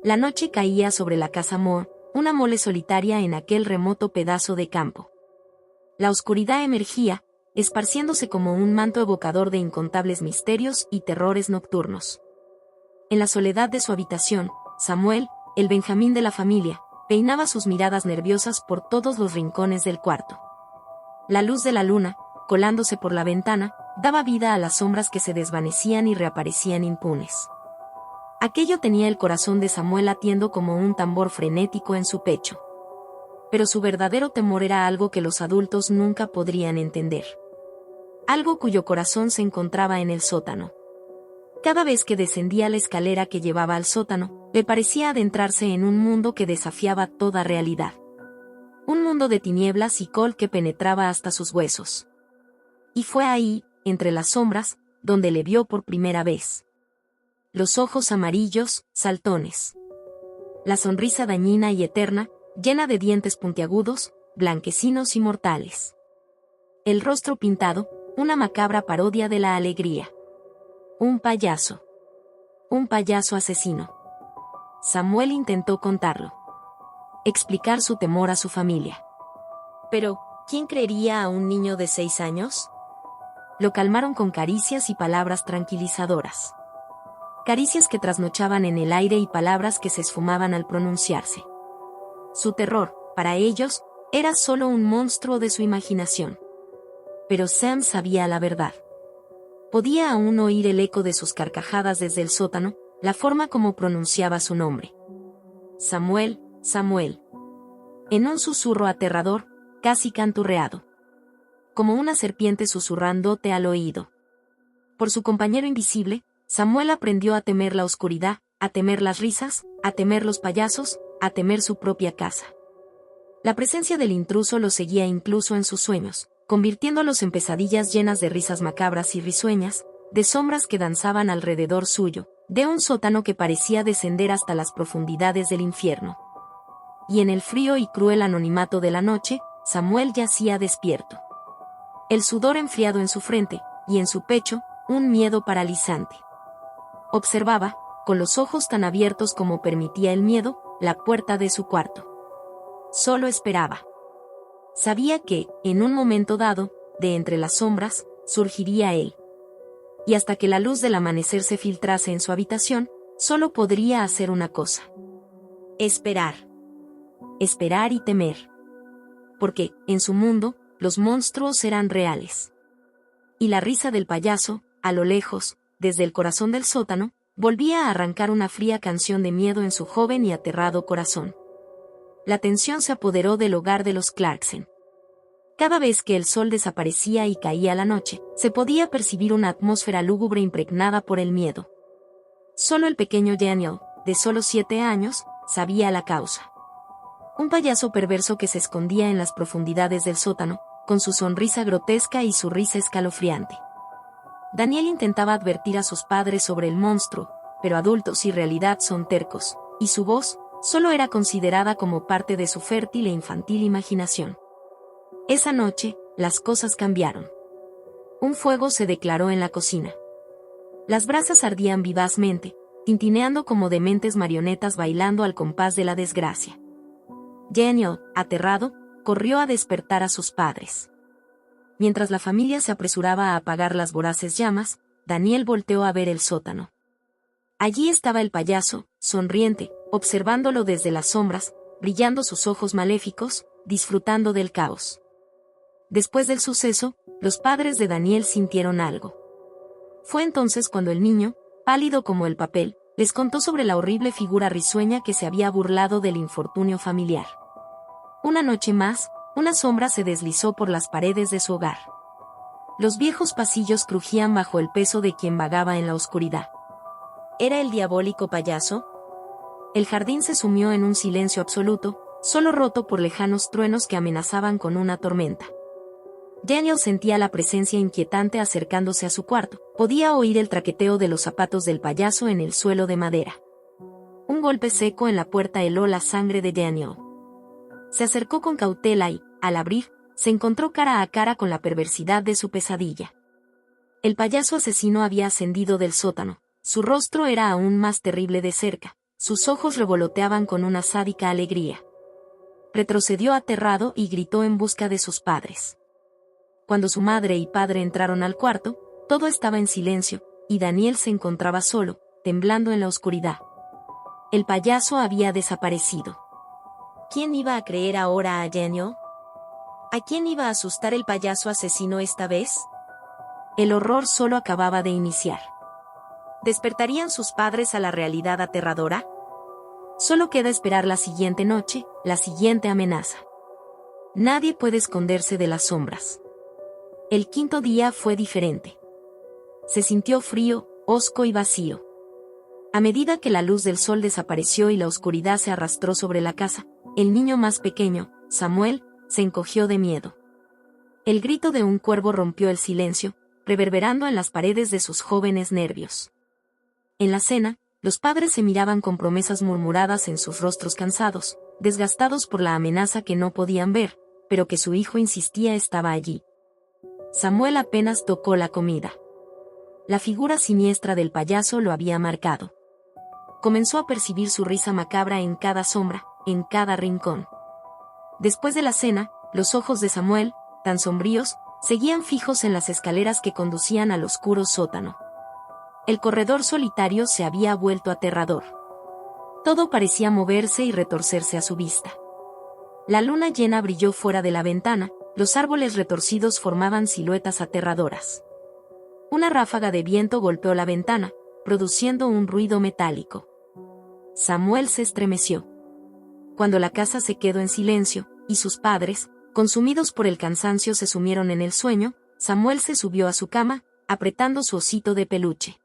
La noche caía sobre la casa Moore, una mole solitaria en aquel remoto pedazo de campo. La oscuridad emergía, esparciéndose como un manto evocador de incontables misterios y terrores nocturnos. En la soledad de su habitación, Samuel, el Benjamín de la familia, peinaba sus miradas nerviosas por todos los rincones del cuarto. La luz de la luna, colándose por la ventana, daba vida a las sombras que se desvanecían y reaparecían impunes. Aquello tenía el corazón de Samuel latiendo como un tambor frenético en su pecho. Pero su verdadero temor era algo que los adultos nunca podrían entender. Algo cuyo corazón se encontraba en el sótano. Cada vez que descendía la escalera que llevaba al sótano, le parecía adentrarse en un mundo que desafiaba toda realidad. Un mundo de tinieblas y col que penetraba hasta sus huesos. Y fue ahí, entre las sombras, donde le vio por primera vez. Los ojos amarillos, saltones. La sonrisa dañina y eterna, llena de dientes puntiagudos, blanquecinos y mortales. El rostro pintado, una macabra parodia de la alegría. Un payaso. Un payaso asesino. Samuel intentó contarlo. Explicar su temor a su familia. Pero, ¿quién creería a un niño de 6 años? Lo calmaron con caricias y palabras tranquilizadoras. Caricias que trasnochaban en el aire y palabras que se esfumaban al pronunciarse. Su terror, para ellos, era solo un monstruo de su imaginación. Pero Sam sabía la verdad. Podía aún oír el eco de sus carcajadas desde el sótano, la forma como pronunciaba su nombre. Samuel, Samuel. En un susurro aterrador, casi canturreado. Como una serpiente susurrándote al oído. Por su compañero invisible, Samuel aprendió a temer la oscuridad, a temer las risas, a temer los payasos, a temer su propia casa. La presencia del intruso lo seguía incluso en sus sueños, convirtiéndolos en pesadillas llenas de risas macabras y risueñas, de sombras que danzaban alrededor suyo, de un sótano que parecía descender hasta las profundidades del infierno. Y en el frío y cruel anonimato de la noche, Samuel yacía despierto. El sudor enfriado en su frente, y en su pecho, un miedo paralizante. Observaba, con los ojos tan abiertos como permitía el miedo, la puerta de su cuarto. Solo esperaba. Sabía que, en un momento dado, de entre las sombras, surgiría él. Y hasta que la luz del amanecer se filtrase en su habitación, solo podría hacer una cosa. Esperar. Esperar y temer. Porque, en su mundo, los monstruos eran reales. Y la risa del payaso, a lo lejos, desde el corazón del sótano, volvía a arrancar una fría canción de miedo en su joven y aterrado corazón. La tensión se apoderó del hogar de los Clarkson. Cada vez que el sol desaparecía y caía la noche, se podía percibir una atmósfera lúgubre impregnada por el miedo. Solo el pequeño Daniel, de solo 7 años, sabía la causa. Un payaso perverso que se escondía en las profundidades del sótano, con su sonrisa grotesca y su risa escalofriante. Daniel intentaba advertir a sus padres sobre el monstruo, pero adultos y realidad son tercos, y su voz solo era considerada como parte de su fértil e infantil imaginación. Esa noche, las cosas cambiaron. Un fuego se declaró en la cocina. Las brasas ardían vivazmente, tintineando como dementes marionetas bailando al compás de la desgracia. Daniel, aterrado, corrió a despertar a sus padres. Mientras la familia se apresuraba a apagar las voraces llamas, Daniel volteó a ver el sótano. Allí estaba el payaso, sonriente, observándolo desde las sombras, brillando sus ojos maléficos, disfrutando del caos. Después del suceso, los padres de Daniel sintieron algo. Fue entonces cuando el niño, pálido como el papel, les contó sobre la horrible figura risueña que se había burlado del infortunio familiar. Una noche más, una sombra se deslizó por las paredes de su hogar. Los viejos pasillos crujían bajo el peso de quien vagaba en la oscuridad. ¿Era el diabólico payaso? El jardín se sumió en un silencio absoluto, solo roto por lejanos truenos que amenazaban con una tormenta. Daniel sentía la presencia inquietante acercándose a su cuarto. Podía oír el traqueteo de los zapatos del payaso en el suelo de madera. Un golpe seco en la puerta heló la sangre de Daniel. Se acercó con cautela y, al abrir, se encontró cara a cara con la perversidad de su pesadilla. El payaso asesino había ascendido del sótano. Su rostro era aún más terrible de cerca, Sus ojos revoloteaban con una sádica alegría. Retrocedió aterrado y gritó en busca de sus padres. Cuando su madre y padre entraron al cuarto, todo estaba en silencio, y Daniel se encontraba solo, temblando en la oscuridad. El payaso había desaparecido. ¿Quién iba a creer ahora a Daniel? ¿A quién iba a asustar el payaso asesino esta vez? El horror solo acababa de iniciar. ¿Despertarían sus padres a la realidad aterradora? Solo queda esperar la siguiente noche, la siguiente amenaza. Nadie puede esconderse de las sombras. El quinto día fue diferente. Se sintió frío, hosco y vacío. A medida que la luz del sol desapareció y la oscuridad se arrastró sobre la casa, el niño más pequeño, Samuel, se encogió de miedo. El grito de un cuervo rompió el silencio, reverberando en las paredes de sus jóvenes nervios. En la cena, los padres se miraban con promesas murmuradas en sus rostros cansados, desgastados por la amenaza que no podían ver, pero que su hijo insistía estaba allí. Samuel apenas tocó la comida. La figura siniestra del payaso lo había marcado. Comenzó a percibir su risa macabra en cada sombra, en cada rincón. Después de la cena, los ojos de Samuel, tan sombríos, seguían fijos en las escaleras que conducían al oscuro sótano. El corredor solitario se había vuelto aterrador. Todo parecía moverse y retorcerse a su vista. La luna llena brilló fuera de la ventana, los árboles retorcidos formaban siluetas aterradoras. Una ráfaga de viento golpeó la ventana, produciendo un ruido metálico. Samuel se estremeció. Cuando la casa se quedó en silencio, y sus padres, consumidos por el cansancio, se sumieron en el sueño, Samuel se subió a su cama, apretando su osito de peluche.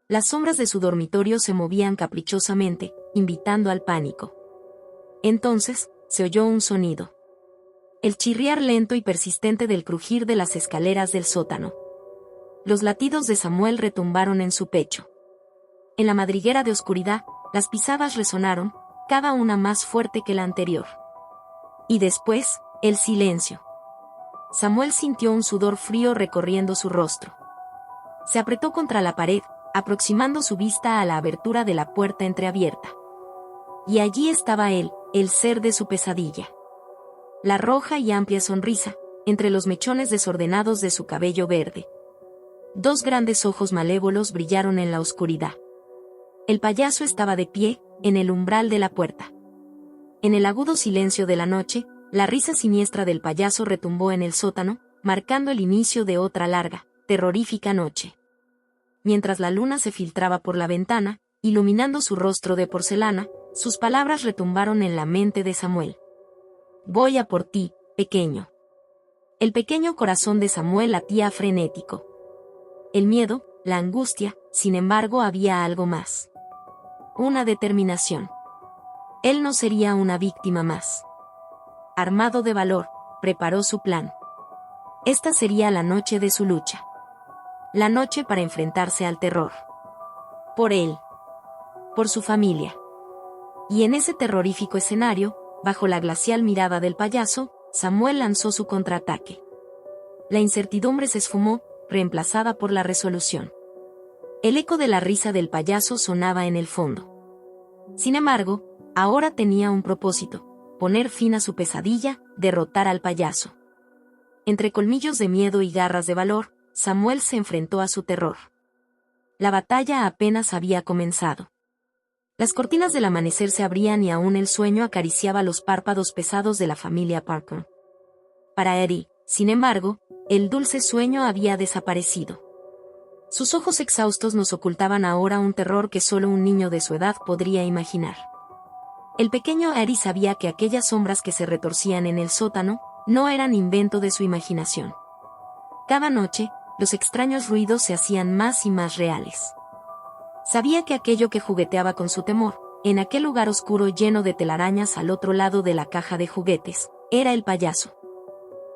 Las sombras de su dormitorio se movían caprichosamente, invitando al pánico. Entonces, se oyó un sonido. El chirriar lento y persistente del crujir de las escaleras del sótano. Los latidos de Samuel retumbaron en su pecho. En la madriguera de oscuridad, las pisadas resonaron, cada una más fuerte que la anterior. Y después, el silencio. Samuel sintió un sudor frío recorriendo su rostro. Se apretó contra la pared, aproximando su vista a la abertura de la puerta entreabierta. Y allí estaba él, el ser de su pesadilla. La roja y amplia sonrisa, entre los mechones desordenados de su cabello verde. Dos grandes ojos malévolos brillaron en la oscuridad. El payaso estaba de pie, en el umbral de la puerta. En el agudo silencio de la noche, la risa siniestra del payaso retumbó en el sótano, marcando el inicio de otra larga, terrorífica noche. Mientras la luna se filtraba por la ventana, iluminando su rostro de porcelana, sus palabras retumbaron en la mente de Samuel. Voy a por ti, pequeño. El pequeño corazón de Samuel latía frenético. El miedo, la angustia, sin embargo, había algo más. Una determinación. Él no sería una víctima más. Armado de valor, preparó su plan. Esta sería la noche de su lucha. La noche para enfrentarse al terror. Por él. Por su familia. Y en ese terrorífico escenario, bajo la glacial mirada del payaso, Samuel lanzó su contraataque. La incertidumbre se esfumó, reemplazada por la resolución. El eco de la risa del payaso sonaba en el fondo. Sin embargo, ahora tenía un propósito: poner fin a su pesadilla, derrotar al payaso. Entre colmillos de miedo y garras de valor, Samuel se enfrentó a su terror. La batalla apenas había comenzado. Las cortinas del amanecer se abrían y aún el sueño acariciaba los párpados pesados de la familia Parker. Para Eddie, sin embargo, el dulce sueño había desaparecido. Sus ojos exhaustos nos ocultaban ahora un terror que solo un niño de su edad podría imaginar. El pequeño Eddie sabía que aquellas sombras que se retorcían en el sótano no eran invento de su imaginación. Cada noche, los extraños ruidos se hacían más y más reales. Sabía que aquello que jugueteaba con su temor, en aquel lugar oscuro lleno de telarañas al otro lado de la caja de juguetes, era el payaso.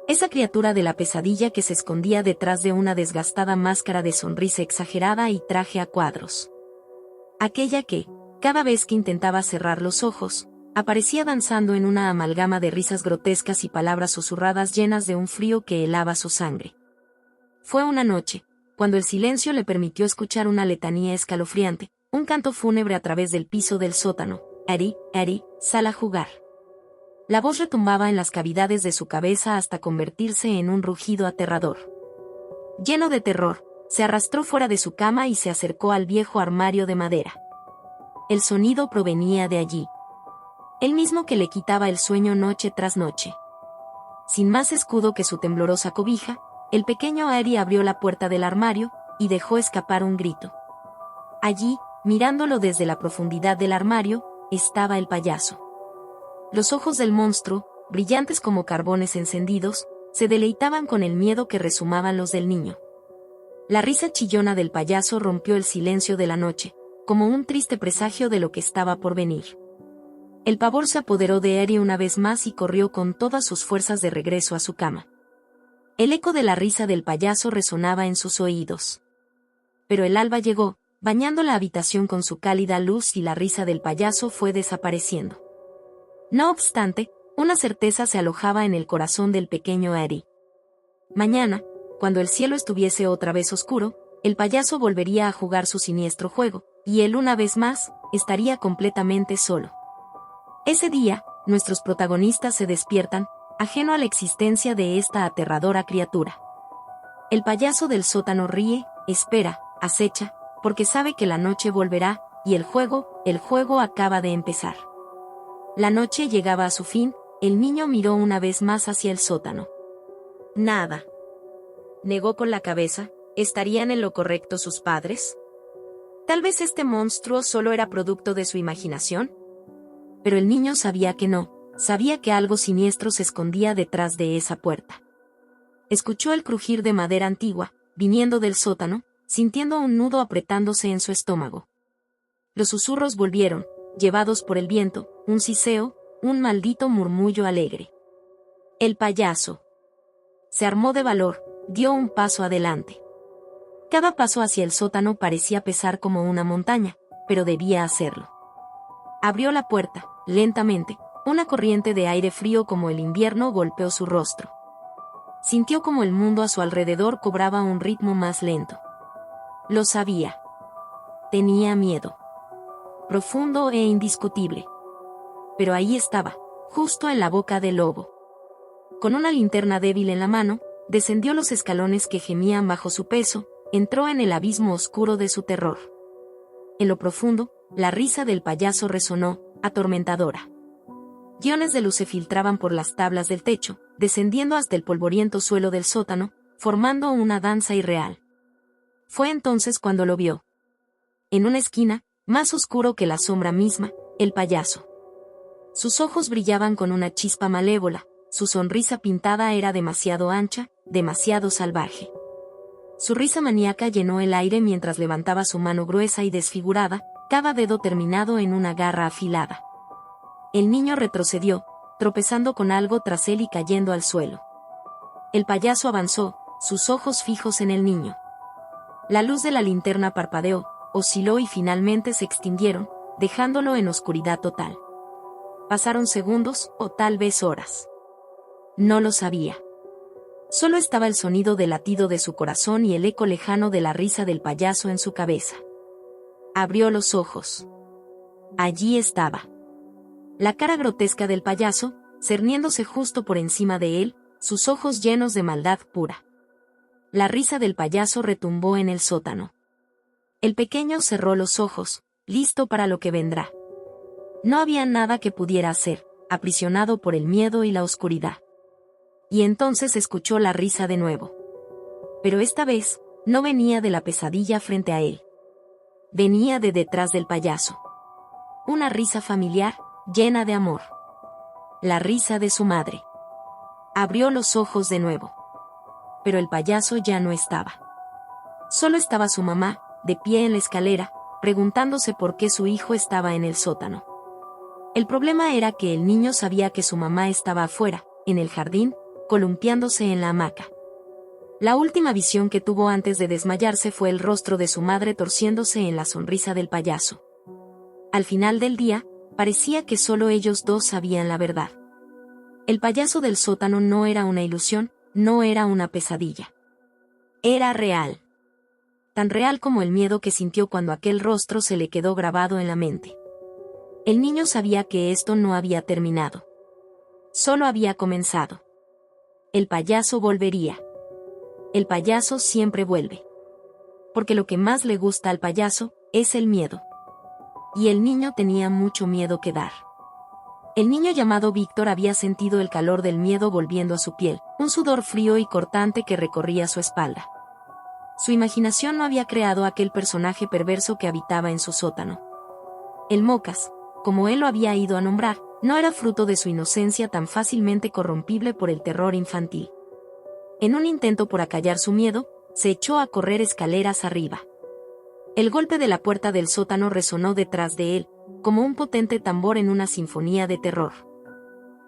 Esa criatura de la pesadilla que se escondía detrás de una desgastada máscara de sonrisa exagerada y traje a cuadros. Aquella que, cada vez que intentaba cerrar los ojos, aparecía danzando en una amalgama de risas grotescas y palabras susurradas llenas de un frío que helaba su sangre. Fue una noche, cuando el silencio le permitió escuchar una letanía escalofriante, un canto fúnebre a través del piso del sótano. Ari, Ari, sal a jugar. La voz retumbaba en las cavidades de su cabeza hasta convertirse en un rugido aterrador. Lleno de terror, se arrastró fuera de su cama y se acercó al viejo armario de madera. El sonido provenía de allí. El mismo que le quitaba el sueño noche tras noche. Sin más escudo que su temblorosa cobija, el pequeño Ari abrió la puerta del armario y dejó escapar un grito. Allí, mirándolo desde la profundidad del armario, estaba el payaso. Los ojos del monstruo, brillantes como carbones encendidos, se deleitaban con el miedo que rezumaban los del niño. La risa chillona del payaso rompió el silencio de la noche, como un triste presagio de lo que estaba por venir. El pavor se apoderó de Ari una vez más y corrió con todas sus fuerzas de regreso a su cama. El eco de la risa del payaso resonaba en sus oídos. Pero el alba llegó, bañando la habitación con su cálida luz y la risa del payaso fue desapareciendo. No obstante, una certeza se alojaba en el corazón del pequeño Ari. Mañana, cuando el cielo estuviese otra vez oscuro, el payaso volvería a jugar su siniestro juego, y él una vez más, estaría completamente solo. Ese día, nuestros protagonistas se despiertan, ajeno a la existencia de esta aterradora criatura. El payaso del sótano ríe, espera, acecha, porque sabe que la noche volverá, y el juego acaba de empezar. La noche llegaba a su fin, el niño miró una vez más hacia el sótano. Nada. Negó con la cabeza, ¿estarían en lo correcto sus padres? Tal vez este monstruo solo era producto de su imaginación. Pero el niño sabía que no, sabía que algo siniestro se escondía detrás de esa puerta. Escuchó el crujir de madera antigua, viniendo del sótano, sintiendo un nudo apretándose en su estómago. Los susurros volvieron, llevados por el viento, un siseo, un maldito murmullo alegre. El payaso. Se armó de valor, dio un paso adelante. Cada paso hacia el sótano parecía pesar como una montaña, pero debía hacerlo. Abrió la puerta, lentamente, una corriente de aire frío como el invierno golpeó su rostro. Sintió como el mundo a su alrededor cobraba un ritmo más lento. Lo sabía. Tenía miedo. Profundo e indiscutible. Pero ahí estaba, justo en la boca del lobo. Con una linterna débil en la mano, descendió los escalones que gemían bajo su peso, entró en el abismo oscuro de su terror. En lo profundo, la risa del payaso resonó, atormentadora. Guiones de luz se filtraban por las tablas del techo, descendiendo hasta el polvoriento suelo del sótano, formando una danza irreal. Fue entonces cuando lo vio. En una esquina, más oscuro que la sombra misma, el payaso. Sus ojos brillaban con una chispa malévola, su sonrisa pintada era demasiado ancha, demasiado salvaje. Su risa maníaca llenó el aire mientras levantaba su mano gruesa y desfigurada, cada dedo terminado en una garra afilada. El niño retrocedió, tropezando con algo tras él y cayendo al suelo. El payaso avanzó, sus ojos fijos en el niño. La luz de la linterna parpadeó, osciló y finalmente se extinguieron, dejándolo en oscuridad total. Pasaron segundos, o tal vez horas. No lo sabía. Solo estaba el sonido del latido de su corazón y el eco lejano de la risa del payaso en su cabeza. Abrió los ojos. Allí estaba. La cara grotesca del payaso, cerniéndose justo por encima de él, sus ojos llenos de maldad pura. La risa del payaso retumbó en el sótano. El pequeño cerró los ojos, listo para lo que vendrá. No había nada que pudiera hacer, aprisionado por el miedo y la oscuridad. Y entonces escuchó la risa de nuevo. Pero esta vez, no venía de la pesadilla frente a él. Venía de detrás del payaso. Una risa familiar, llena de amor. La risa de su madre. Abrió los ojos de nuevo. Pero el payaso ya no estaba. Solo estaba su mamá, de pie en la escalera, preguntándose por qué su hijo estaba en el sótano. El problema era que el niño sabía que su mamá estaba afuera, en el jardín, columpiándose en la hamaca. La última visión que tuvo antes de desmayarse fue el rostro de su madre torciéndose en la sonrisa del payaso. Al final del día, parecía que solo ellos dos sabían la verdad. El payaso del sótano no era una ilusión, no era una pesadilla. Era real. tan real como el miedo que sintió cuando aquel rostro se le quedó grabado en la mente. El niño sabía que esto no había terminado. Solo había comenzado. El payaso volvería. El payaso siempre vuelve. Porque lo que más le gusta al payaso es el miedo. Y el niño tenía mucho miedo que dar. El niño llamado Víctor había sentido el calor del miedo volviendo a su piel, un sudor frío y cortante que recorría su espalda. Su imaginación no había creado aquel personaje perverso que habitaba en su sótano. El Mocas, como él lo había ido a nombrar, no era fruto de su inocencia tan fácilmente corrompible por el terror infantil. En un intento por acallar su miedo, se echó a correr escaleras arriba. El golpe de la puerta del sótano resonó detrás de él, como un potente tambor en una sinfonía de terror.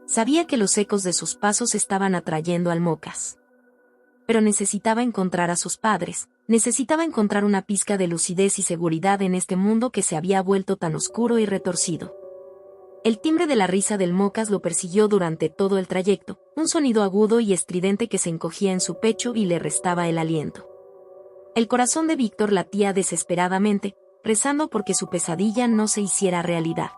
Sabía que los ecos de sus pasos estaban atrayendo al Mocas. Pero necesitaba encontrar a sus padres, necesitaba encontrar una pizca de lucidez y seguridad en este mundo que se había vuelto tan oscuro y retorcido. El timbre de la risa del Mocas lo persiguió durante todo el trayecto, un sonido agudo y estridente que se encogía en su pecho y le restaba el aliento. El corazón de Víctor latía desesperadamente, rezando porque su pesadilla no se hiciera realidad.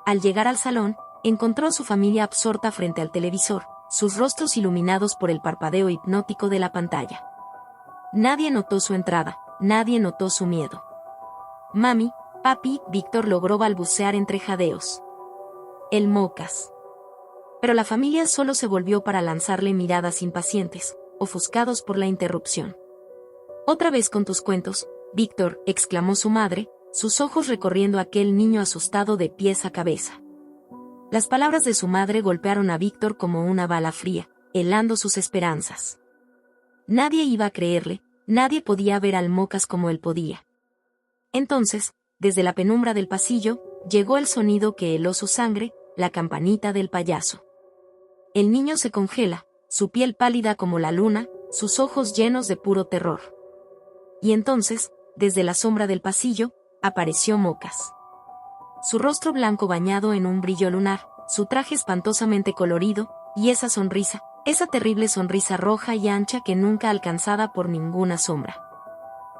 Al llegar al salón, encontró a su familia absorta frente al televisor, sus rostros iluminados por el parpadeo hipnótico de la pantalla. Nadie notó su entrada, nadie notó su miedo. Mami, papi, Víctor logró balbucear entre jadeos. El Mocas. Pero la familia solo se volvió para lanzarle miradas impacientes, ofuscados por la interrupción. «Otra vez con tus cuentos, Víctor», exclamó su madre, sus ojos recorriendo a aquel niño asustado de pies a cabeza. Las palabras de su madre golpearon a Víctor como una bala fría, helando sus esperanzas. Nadie iba a creerle, nadie podía ver al Mocas como él podía. Entonces, desde la penumbra del pasillo, llegó el sonido que heló su sangre, la campanita del payaso. El niño se congela, su piel pálida como la luna, sus ojos llenos de puro terror. Y entonces, desde la sombra del pasillo, apareció Mocas. Su rostro blanco bañado en un brillo lunar, su traje espantosamente colorido, y esa sonrisa, esa terrible sonrisa roja y ancha que nunca alcanzada por ninguna sombra.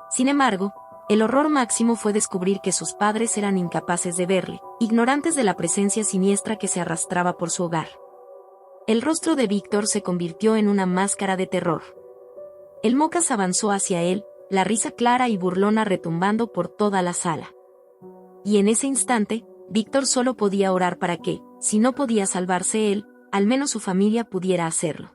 Sin embargo, el horror máximo fue descubrir que sus padres eran incapaces de verle, ignorantes de la presencia siniestra que se arrastraba por su hogar. El rostro de Víctor se convirtió en una máscara de terror. El Mocas avanzó hacia él, la risa clara y burlona retumbando por toda la sala. Y en ese instante, Víctor solo podía orar para que, si no podía salvarse él, al menos su familia pudiera hacerlo.